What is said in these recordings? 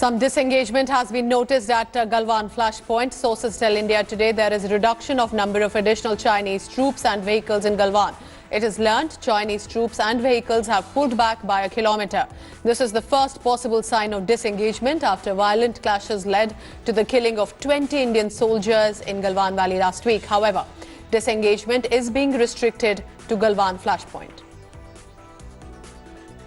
Some disengagement has been noticed at Galwan flashpoint. Sources tell India Today there is a reduction of number of additional Chinese troops and vehicles in Galwan. It is learnt Chinese troops and vehicles have pulled back by a kilometre. This is the first possible sign of disengagement after violent clashes led to the killing of 20 Indian soldiers in Galwan Valley last week. However, disengagement is being restricted to Galwan flashpoint.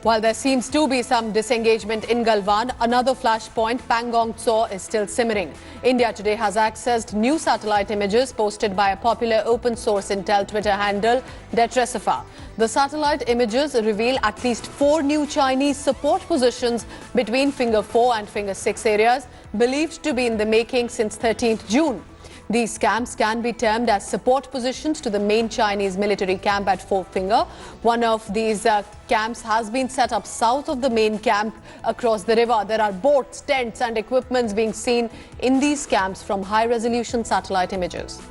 While there seems to be some disengagement in Galwan, another flashpoint, Pangong Tso, is still simmering. India Today has accessed new satellite images posted by a popular open source Intel Twitter handle, Detresifa. The satellite images reveal at least 4 new Chinese support positions between Finger 4 and Finger 6 areas, believed to be in the making since 13th June. These camps can be termed as support positions to the main Chinese military camp at Four Finger. One of these camps has been set up south of the main camp across the river. There are boats, tents and equipments being seen in these camps from high-resolution satellite images.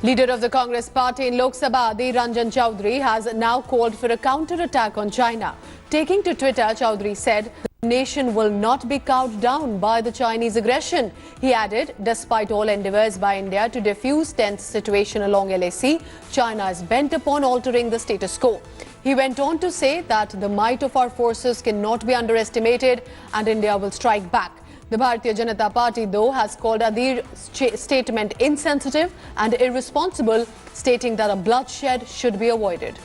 Leader of the Congress party in Lok Sabha, Adhir Ranjan Chaudhary, has now called for a counter-attack on China. Taking to Twitter, Chaudhary said, "The nation will not be cowed down by the Chinese aggression." He added, despite all endeavours by India to defuse tense situation along LAC, China is bent upon altering the status quo. He went on to say that the might of our forces cannot be underestimated and India will strike back. The Bharatiya Janata Party, though, has called Adhir's statement insensitive and irresponsible, stating that a bloodshed should be avoided.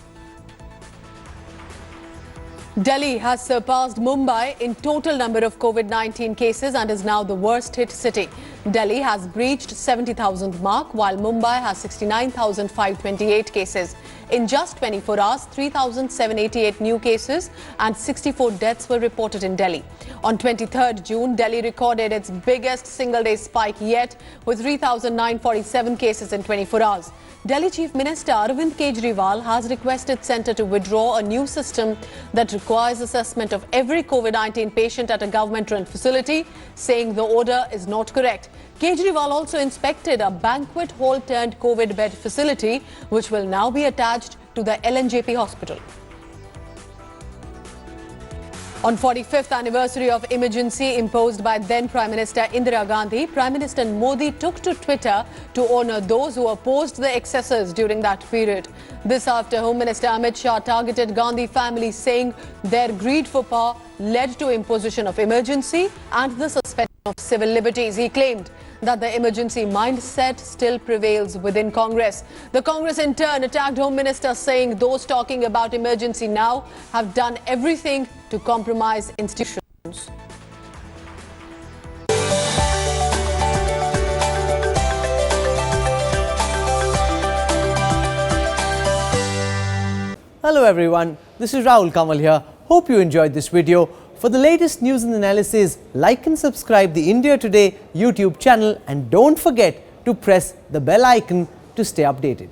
Delhi has surpassed Mumbai in total number of COVID-19 cases and is now the worst hit city. Delhi has breached 70,000 mark while Mumbai has 69,528 cases. In just 24 hours, 3,788 new cases and 64 deaths were reported in Delhi. On 23rd June, Delhi recorded its biggest single-day spike yet with 3,947 cases in 24 hours. Delhi Chief Minister Arvind Kejriwal has requested Centre to withdraw a new system that requires assessment of every COVID-19 patient at a government-run facility, saying the order is not correct. Kejriwal also inspected a banquet hall-turned COVID bed facility, which will now be attached to the LNJP hospital. On 45th anniversary of emergency imposed by then Prime Minister Indira Gandhi, Prime Minister Modi took to Twitter to honour those who opposed the excesses during that period. This after Home Minister Amit Shah targeted Gandhi family, saying their greed for power led to imposition of emergency and the suspension of civil liberties. He claimed that the emergency mindset still prevails within Congress. The Congress in turn attacked Home Minister, saying those talking about emergency now have done everything to compromise institutions. Hello everyone, this is Rahul Kamal here. Hope you enjoyed this video. For the latest news and analysis, like and subscribe the India Today YouTube channel and don't forget to press the bell icon to stay updated.